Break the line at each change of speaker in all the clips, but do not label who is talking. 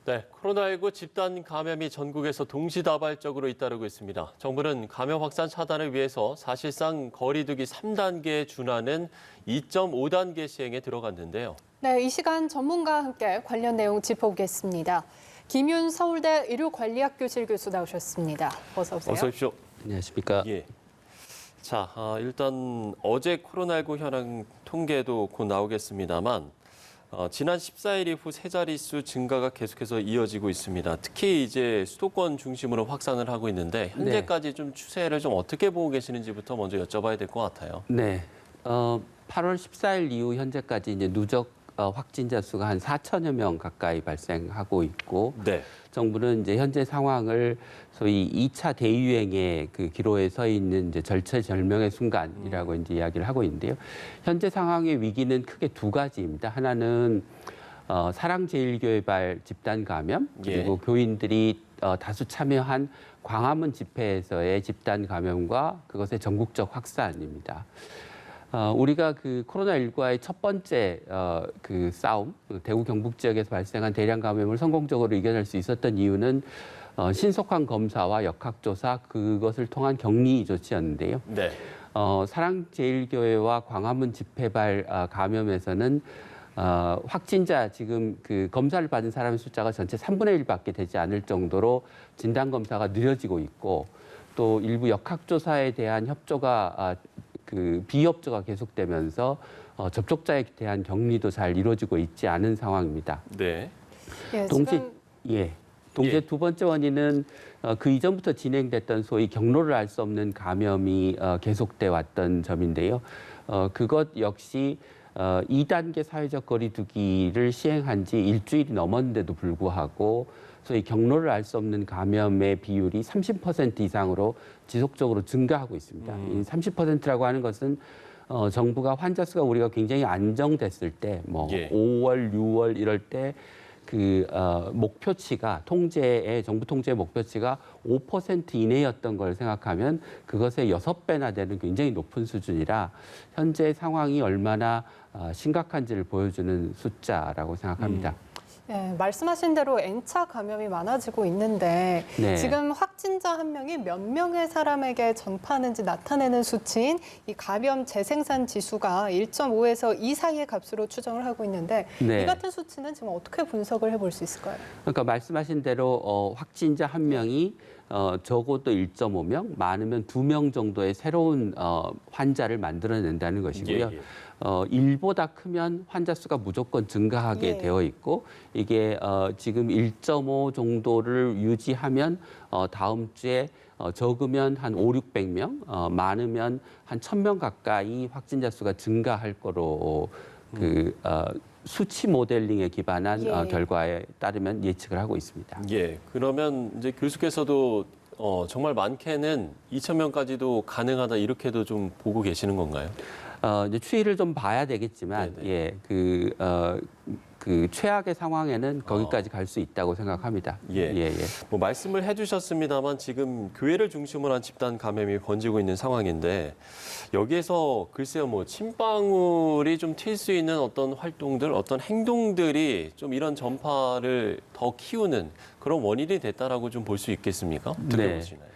네, 코로나19 집단 감염이 전국에서 동시다발적으로 잇따르고 있습니다. 정부는 감염 확산 차단을 위해서 사실상 거리두기 3단계에 준하는 2.5단계 시행에 들어갔는데요.
네, 이 시간 전문가와 함께 관련 내용 짚어보겠습니다. 김윤 서울대 의료관리학교실 교수 나오셨습니다. 어서 오세요.
어서 오십시오.
안녕하십니까.
예. 자, 일단 어제 코로나19 현황 통계도 곧 나오겠습니다만 지난 14일 이후 세 자릿수 증가가 계속해서 이어지고 있습니다. 특히 이제 수도권 중심으로 확산을 하고 있는데 현재까지 좀 추세를 좀 어떻게 보고 계시는지부터 먼저 여쭤봐야 될 것 같아요.
네. 8월 14일 이후 현재까지 이제 누적 확진자 수가 한 4천여 명 가까이 발생하고 있고,
네.
정부는 이제 현재 상황을 소위 2차 대유행의 그 기로에 서 있는 이제 절체절명의 순간이라고 이제 이야기를 하고 있는데요. 현재 상황의 위기는 크게 두 가지입니다. 하나는 사랑제일교회발 집단 감염, 그리고 교인들이 다수 참여한 광화문 집회에서의 집단 감염과 그것의 전국적 확산입니다. 우리가 그 코로나19와의 첫 번째 그 싸움, 대구 경북 지역에서 발생한 대량 감염을 성공적으로 이겨낼 수 있었던 이유는 신속한 검사와 역학조사, 그것을 통한 격리 조치였는데요.
네.
사랑제일교회와 광화문 집회발 감염에서는 확진자 지금 그 검사를 받은 사람의 숫자가 전체 3분의 1밖에 되지 않을 정도로 진단 검사가 느려지고 있고, 또 일부 역학조사에 대한 협조가 그 비협조가 계속되면서 접촉자에 대한 격리도 잘 이루어지고 있지 않은 상황입니다.
네.
예,
동시에 두 번째 원인은 그 이전부터 진행됐던 소위 경로를 알 수 없는 감염이 계속돼 왔던 점인데요. 그것 역시 2단계 사회적 거리두기를 시행한 지 일주일이 넘었는데도 불구하고 소위 경로를 알 수 없는 감염의 비율이 30% 이상으로 지속적으로 증가하고 있습니다. 이 30%라고 하는 것은 정부가 환자 수가 우리가 굉장히 안정됐을 때, 뭐 5월, 6월 이럴 때 그 목표치가 정부 통제의 목표치가 5% 이내였던 걸 생각하면 그것의 6배나 되는 굉장히 높은 수준이라 현재 상황이 얼마나 심각한지를 보여주는 숫자라고 생각합니다.
네, 말씀하신 대로 N차 감염이 많아지고 있는데
네.
지금 확진자 한 명이 몇 명의 사람에게 전파하는지 나타내는 수치인 이 감염 재생산 지수가 1.5에서 2 사이의 값으로 추정을 하고 있는데
네.
이 같은 수치는 지금 어떻게 분석을 해볼 수 있을까요?
그러니까 말씀하신 대로 확진자 한 명이 적어도 1.5명, 많으면 2명 정도의 새로운 환자를 만들어낸다는 것이고요. 일보다 크면 환자 수가 무조건 증가하게 되어 있고, 이게 지금 1.5 정도를 유지하면 다음 주에 적으면 한 5, 600명, 많으면 한 1,000명 가까이 확진자 수가 증가할 거로 수치 모델링에 기반한 결과에 따르면 예측을 하고 있습니다.
예. 그러면 이제 교수께서도 정말 많게는 2,000명까지도 가능하다 이렇게도 좀 보고 계시는 건가요?
이제 추이를 좀 봐야 되겠지만, 그 최악의 상황에는 거기까지 갈 수 있다고 생각합니다.
뭐 말씀을 해주셨습니다만 지금 교회를 중심으로 한 집단 감염이 번지고 있는 상황인데 여기에서 글쎄요, 뭐 침방울이 좀 튈 수 있는 어떤 활동들, 어떤 행동들이 좀 이런 전파를 더 키우는 그런 원인이 됐다라고 좀 볼 수 있겠습니까? 어떻게 보시나요?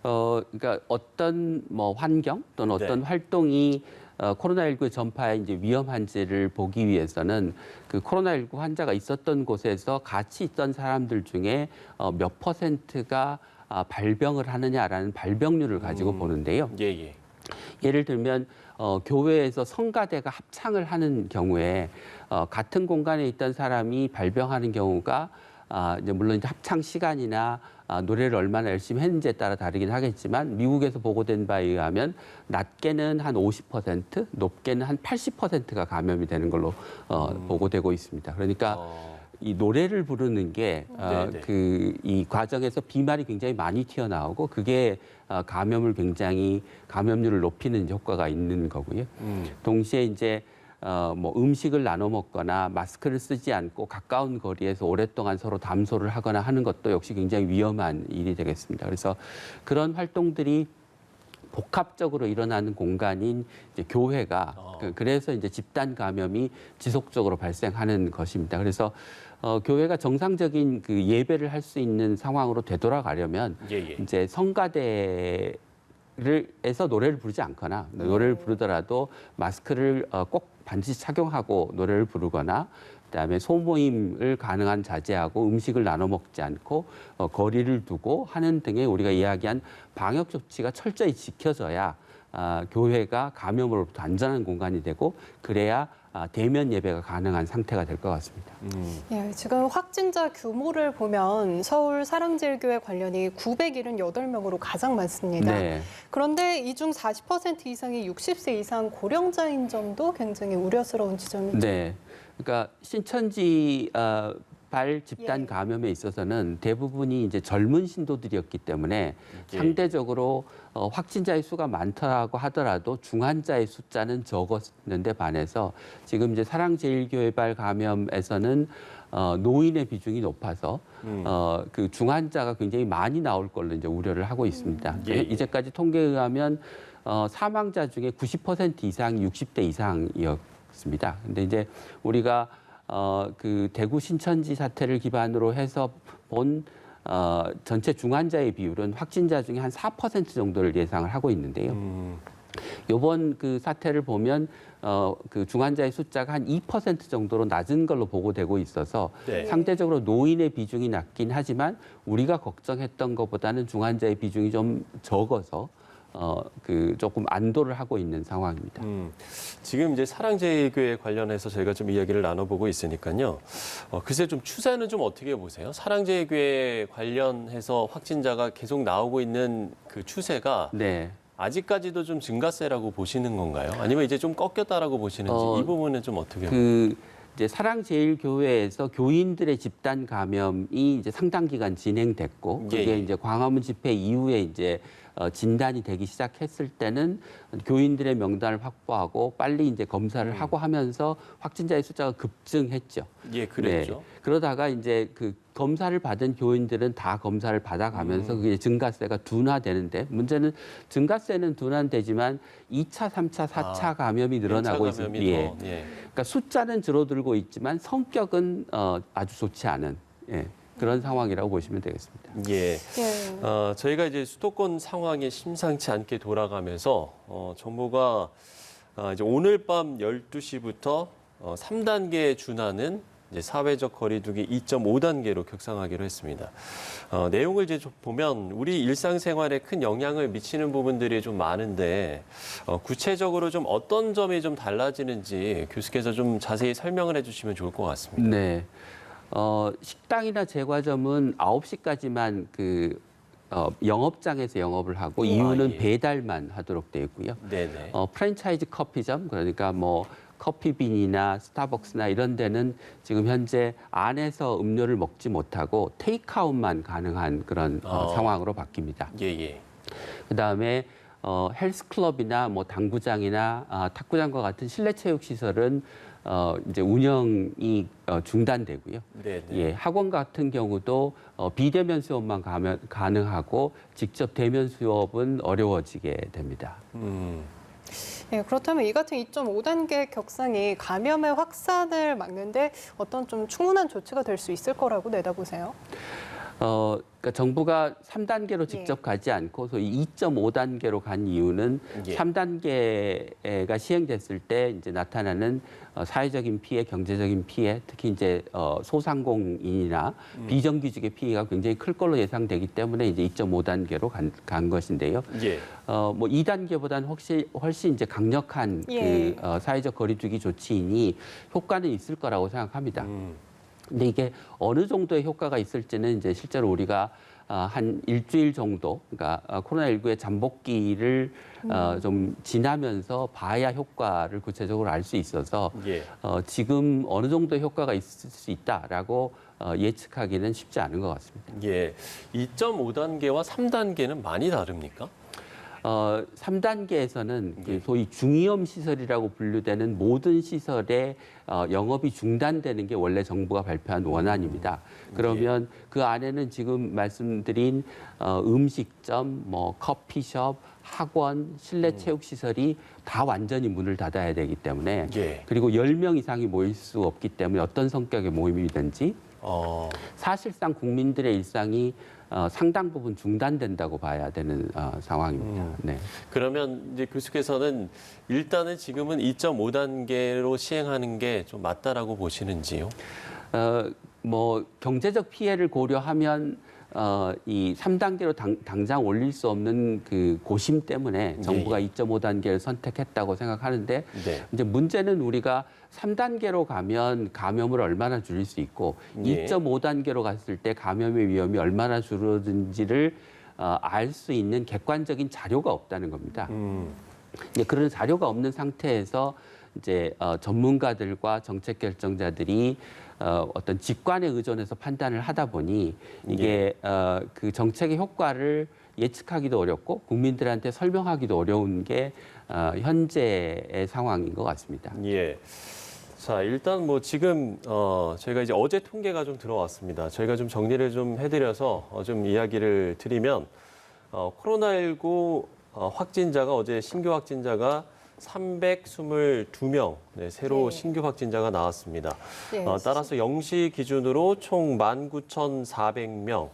그러니까 어떤 뭐 환경 또는 어떤 활동이 코로나19 전파의 이제 위험한지를 보기 위해서는 그 코로나19 환자가 있었던 곳에서 같이 있던 사람들 중에 몇 %가 발병을 하느냐라는 발병률을 가지고 보는데요. 예를 들면 교회에서 성가대가 합창을 하는 경우에 같은 공간에 있던 사람이 발병하는 경우가 이제 물론 이제 합창 시간이나 노래를 얼마나 열심히 했는지에 따라 다르긴 하겠지만 미국에서 보고된 바에 의하면 낮게는 한 50%, 높게는 한 80%가 감염이 되는 걸로 보고되고 있습니다. 그러니까 이 노래를 부르는 게 이 과정에서 비말이 굉장히 많이 튀어나오고 그게 감염률을 높이는 효과가 있는 거고요. 동시에 이제 뭐 음식을 나눠 먹거나 마스크를 쓰지 않고 가까운 거리에서 오랫동안 서로 담소를 하거나 하는 것도 역시 굉장히 위험한 일이 되겠습니다. 그래서 그런 활동들이 복합적으로 일어나는 공간인 이제 교회가 그래서 이제 집단 감염이 지속적으로 발생하는 것입니다. 그래서 교회가 정상적인 그 예배를 할 수 있는 상황으로 되돌아가려면 이제 성가대에서 노래를 부르지 않거나 노래를 부르더라도 마스크를 꼭 반드시 착용하고 노래를 부르거나 그다음에 소모임을 가능한 자제하고 음식을 나눠 먹지 않고 거리를 두고 하는 등의 우리가 이야기한 방역 조치가 철저히 지켜져야 교회가 감염으로부터 안전한 공간이 되고 그래야 대면 예배가 가능한 상태가 될 것 같습니다.
예, 지금 확진자 규모를 보면 서울 사랑제일교회 관련이 978명으로 가장 많습니다.
네.
그런데 이 중 40% 이상이 60세 이상 고령자인 점도 굉장히 우려스러운 지점이죠.
네. 그러니까 신천지 발 집단 감염에 있어서는 대부분이 이제 젊은 신도들이었기 때문에 상대적으로 확진자의 수가 많다고 하더라도 중환자의 숫자는 적었는데 반해서 지금 이제 사랑제일교회발 감염에서는 노인의 비중이 높아서 그 중환자가 굉장히 많이 나올 걸로 이제 우려를 하고 있습니다. 이제까지 통계에 의하면 사망자 중에 90% 이상이 60대 이상이었습니다. 근데 이제 우리가 그 대구 신천지 사태를 기반으로 해서 본 전체 중환자의 비율은 확진자 중에 한 4% 정도를 예상을 하고 있는데요. 이번 그 사태를 보면 그 중환자의 숫자가 한 2% 정도로 낮은 걸로 보고되고 있어서 상대적으로 노인의 비중이 낮긴 하지만 우리가 걱정했던 것보다는 중환자의 비중이 좀 적어서 그 조금 안도를 하고 있는 상황입니다.
지금 이제 사랑제일교회 관련해서 저희가 좀 이야기를 나눠보고 있으니까요. 글쎄 좀 추세는 좀 어떻게 보세요? 사랑제일교회 관련해서 확진자가 계속 나오고 있는 그 추세가
네.
아직까지도 좀 증가세라고 보시는 건가요? 아니면 이제 좀 꺾였다라고 보시는지 이 부분은 좀 어떻게 보세요?
이제 사랑제일교회에서 교인들의 집단 감염이 이제 상당 기간 진행됐고 그게 이제 광화문 집회 이후에 이제 진단이 되기 시작했을 때는 교인들의 명단을 확보하고 빨리 이제 검사를 하고 하면서 확진자의 숫자가 급증했죠.
예, 그랬죠.
네. 그러다가 이제 그 검사를 받은 교인들은 다 검사를 받아가면서 그게 증가세가 둔화되는데 문제는 증가세는 둔화되지만 2차, 3차, 4차 감염이 늘어나고 있습니다. 그러니까 숫자는 줄어들고 있지만 성격은 아주 좋지 않은 그런 상황이라고 보시면 되겠습니다.
저희가 이제 수도권 상황이 심상치 않게 돌아가면서 정부가 이제 오늘 밤 12시부터 3단계에 준하는 이제 사회적 거리두기 2.5단계로 격상하기로 했습니다. 내용을 이제 좀 보면 우리 일상생활에 큰 영향을 미치는 부분들이 좀 많은데 구체적으로 좀 어떤 점이 좀 달라지는지 교수께서 좀 자세히 설명을 해주시면 좋을 것 같습니다.
네. 식당이나 제과점은 9시까지만 그 영업장에서 영업을 하고 이유는 배달만 하도록 되어 있고요.
네네.
프랜차이즈 커피점 그러니까 뭐 커피빈이나 스타벅스나 이런 데는 지금 현재 안에서 음료를 먹지 못하고 테이크아웃만 가능한 그런 상황으로 바뀝니다. 그다음에 헬스클럽이나 뭐 당구장이나 탁구장과 같은 실내 체육 시설은 이제 운영이 중단되고요. 학원 같은 경우도 비대면 수업만 가능하고 직접 대면 수업은 어려워지게 됩니다.
예, 그렇다면 이 같은 2.5단계 격상이 감염의 확산을 막는데 어떤 좀 충분한 조치가 될 수 있을 거라고 내다보세요?
그러니까 정부가 3단계로 직접 가지 않고 소위 2.5단계로 간 이유는 3단계가 시행됐을 때 이제 나타나는 사회적인 피해, 경제적인 피해, 특히 이제 소상공인이나 비정규직의 피해가 굉장히 클 걸로 예상되기 때문에 이제 2.5단계로 간 것인데요. 뭐 2단계보다는 훨씬 이제 강력한 그 사회적 거리두기 조치이니 효과는 있을 거라고 생각합니다. 근데 이게 어느 정도의 효과가 있을지는 이제 실제로 우리가 한 일주일 정도, 그러니까 코로나19의 잠복기를 좀 지나면서 봐야 효과를 구체적으로 알 수 있어서 지금 어느 정도 효과가 있을 수 있다라고 예측하기는 쉽지 않은 것 같습니다.
2.5단계와 3단계는 많이 다릅니까?
3단계에서는 소위 중위험 시설이라고 분류되는 모든 시설의 영업이 중단되는 게 원래 정부가 발표한 원안입니다. 그러면 그 안에는 지금 말씀드린 음식점, 뭐 커피숍, 학원, 실내 체육 시설이 다 완전히 문을 닫아야 되기 때문에 그리고 10명 이상이 모일 수 없기 때문에 어떤 성격의 모임이든지 사실상 국민들의 일상이 상당 부분 중단된다고 봐야 되는 상황입니다. 네.
그러면 이제 교수께서는 일단은 지금은 2.5단계로 시행하는 게 좀 맞다라고 보시는지요?
뭐 경제적 피해를 고려하면 이 3단계로 당장 올릴 수 없는 그 고심 때문에 정부가 2.5단계를 선택했다고 생각하는데 이제 문제는 우리가 3단계로 가면 감염을 얼마나 줄일 수 있고 2.5단계로 갔을 때 감염의 위험이 얼마나 줄어든지를 알 수 있는 객관적인 자료가 없다는 겁니다. 이제 그런 자료가 없는 상태에서 이제 전문가들과 정책 결정자들이 어떤 직관에 의존해서 판단을 하다 보니 이게 그 정책의 효과를 예측하기도 어렵고 국민들한테 설명하기도 어려운 게 현재의 상황인 것 같습니다.
예. 자, 일단 뭐 지금 저희가 이제 어제 통계가 좀 들어왔습니다. 저희가 좀 정리를 좀 해드려서 좀 이야기를 드리면 코로나19 확진자가 어제 신규 확진자가 322명 새로 신규 확진자가 나왔습니다. 따라서 0시 기준으로 총 19,400명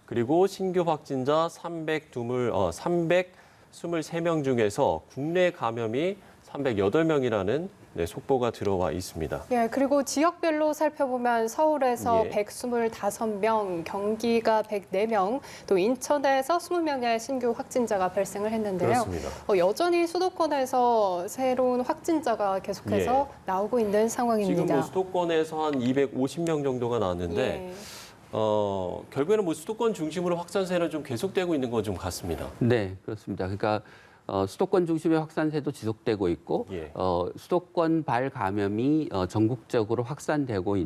그리고 신규 확진자 323명 중에서 국내 감염이 308명이라는 속보가 들어와 있습니다.
예, 그리고 지역별로 살펴보면 서울에서 125명, 경기가 104명, 또 인천에서 20명의 신규 확진자가 발생을 했는데요.
그렇습니다.
여전히 수도권에서 새로운 확진자가 계속해서 나오고 있는 상황입니다.
지금 뭐 수도권에서 한 250명 정도가 나왔는데 결국에는 뭐 수도권 중심으로 확산세는 좀 계속되고 있는 것 좀 같습니다.
네, 그렇습니다. 그러니까 수도권 중심의 확산세도 지속되고 있고 수도권 발 감염이 전국적으로 확산되고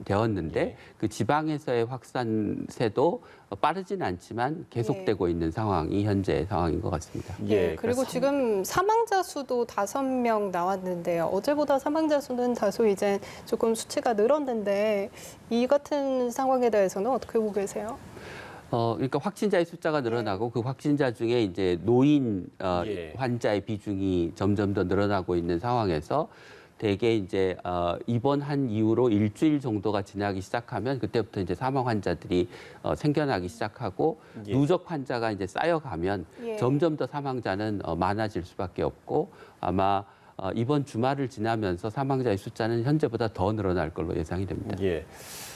되었는데 그 지방에서의 확산세도 빠르진 않지만 계속되고 있는 상황이 현재의 상황인 것 같습니다.
그리고 지금 사망자 수도 5명 나왔는데요. 어제보다 사망자 수는 다소 이제 조금 수치가 늘었는데 이 같은 상황에 대해서는 어떻게 보고 계세요?
그러니까 확진자의 숫자가 늘어나고 그 확진자 중에 이제 노인 환자의 비중이 점점 더 늘어나고 있는 상황에서 대개 이제 입원한 이후로 일주일 정도가 지나기 시작하면 그때부터 이제 사망 환자들이 생겨나기 시작하고 누적 환자가 이제 쌓여가면 점점 더 사망자는 많아질 수밖에 없고 아마 이번 주말을 지나면서 사망자의 숫자는 현재보다 더 늘어날 걸로 예상이 됩니다.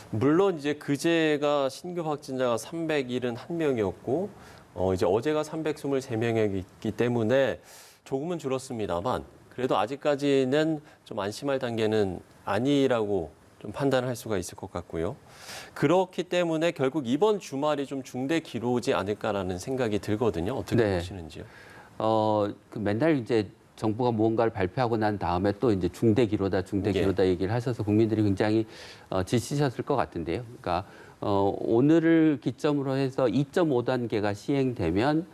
물론 이제 그제가 신규 확진자가 371명이었고 이제 어제가 323명이기 때문에 조금은 줄었습니다만 그래도 아직까지는 좀 안심할 단계는 아니라고 좀 판단을 할 수가 있을 것 같고요. 그렇기 때문에 결국 이번 주말이 좀 중대 기로지 않을까라는 생각이 들거든요. 어떻게 보시는지요?
그 맨날 이제 정부가 무언가를 발표하고 난 다음에 또 이제 중대 기로다 얘기를 하셔서 국민들이 굉장히 지치셨을 것 같은데요. 그러니까 오늘을 기점으로 해서 2.5단계가 시행되면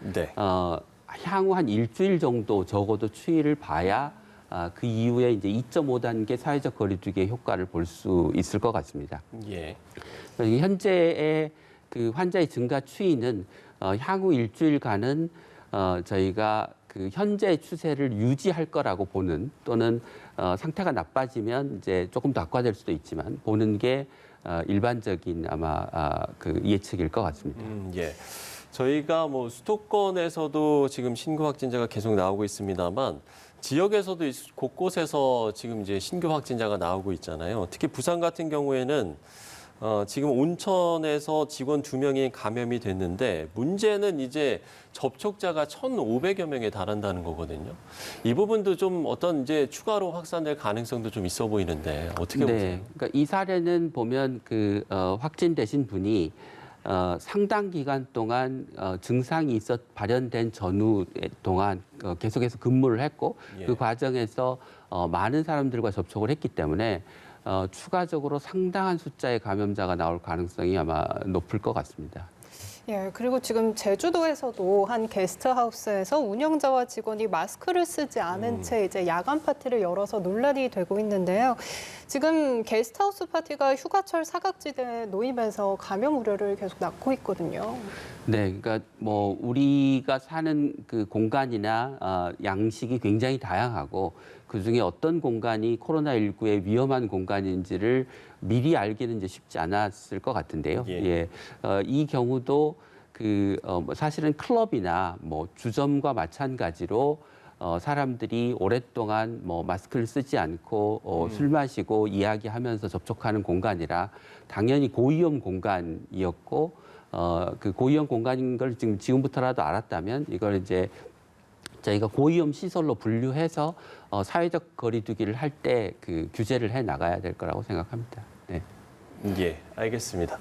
향후 한 일주일 정도 적어도 추이를 봐야 그 이후에 이제 2.5단계 사회적 거리두기의 효과를 볼 수 있을 것 같습니다. 현재의 그 환자의 증가 추이는 향후 일주일간은 저희가 그 현재 추세를 유지할 거라고 보는 또는 상태가 나빠지면 이제 조금 더 악화될 수도 있지만 보는 게 일반적인 아마 그 예측일 것 같습니다.
저희가 뭐 수도권에서도 지금 신규 확진자가 계속 나오고 있습니다만 지역에서도 곳곳에서 지금 이제 신규 확진자가 나오고 있잖아요. 특히 부산 같은 경우에는 지금 온천에서 직원 2명이 감염이 됐는데 문제는 이제 접촉자가 1,500여 명에 달한다는 거거든요. 이 부분도 좀 어떤 이제 추가로 확산될 가능성도 좀 있어 보이는데 어떻게 보세요?
그러니까 이 사례는 보면 그 확진되신 분이 상당 기간 동안 증상이 발현된 전후 동안 계속해서 근무를 했고 그 과정에서 많은 사람들과 접촉을 했기 때문에 추가적으로 상당한 숫자의 감염자가 나올 가능성이 아마 높을 것 같습니다.
예, 그리고 지금 제주도에서도 한 게스트하우스에서 운영자와 직원이 마스크를 쓰지 않은 채 이제 야간 파티를 열어서 논란이 되고 있는데요. 지금 게스트하우스 파티가 휴가철 사각지대에 놓이면서 감염 우려를 계속 낳고 있거든요.
네, 그러니까 뭐 우리가 사는 그 공간이나 양식이 굉장히 다양하고 그중에 어떤 공간이 코로나19의 위험한 공간인지를 미리 알기는 이제 쉽지 않았을 것 같은데요.
예.
이 경우도 사실은 클럽이나 뭐 주점과 마찬가지로 사람들이 오랫동안 뭐 마스크를 쓰지 않고 술 마시고 이야기하면서 접촉하는 공간이라 당연히 고위험 공간이었고 그 고위험 공간인 걸 지금부터라도 알았다면 이걸 이제 저희가 고위험 시설로 분류해서 사회적 거리두기를 할 때 그 규제를 해 나가야 될 거라고 생각합니다. 네.
예, 알겠습니다.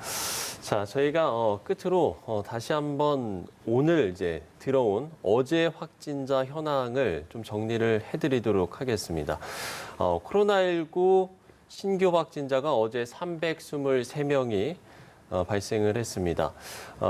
자, 저희가 끝으로 다시 한번 오늘 이제 들어온 어제 확진자 현황을 좀 정리를 해드리도록 하겠습니다. 코로나19 신규 확진자가 어제 323명이 발생을 했습니다.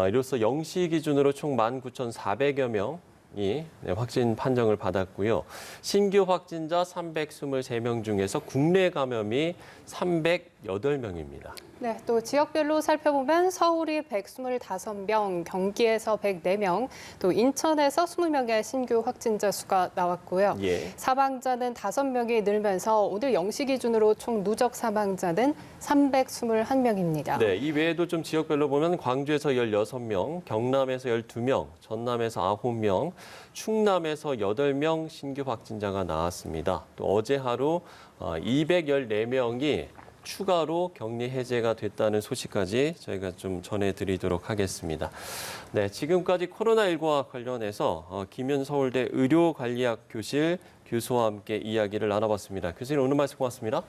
이로써 0시 기준으로 총 19,400여 명이 확진 판정을 받았고요. 신규 확진자 323명 중에서 국내 감염이 308명입니다.
네, 또 지역별로 살펴보면 서울이 125명, 경기에서 104명, 또 인천에서 20명의 신규 확진자 수가 나왔고요.
예.
사망자는 5명이 늘면서 오늘 0시 기준으로 총 누적 사망자는 321명입니다.
네, 이 외에도 좀 지역별로 보면 광주에서 16명, 경남에서 12명, 전남에서 9명, 충남에서 8명 신규 확진자가 나왔습니다. 또 어제 하루 214명이 추가로 격리 해제가 됐다는 소식까지 저희가 좀 전해드리도록 하겠습니다. 네, 지금까지 코로나19와 관련해서 김윤 서울대 의료관리학 교실 교수와 함께 이야기를 나눠봤습니다. 교수님 오늘 말씀 고맙습니다.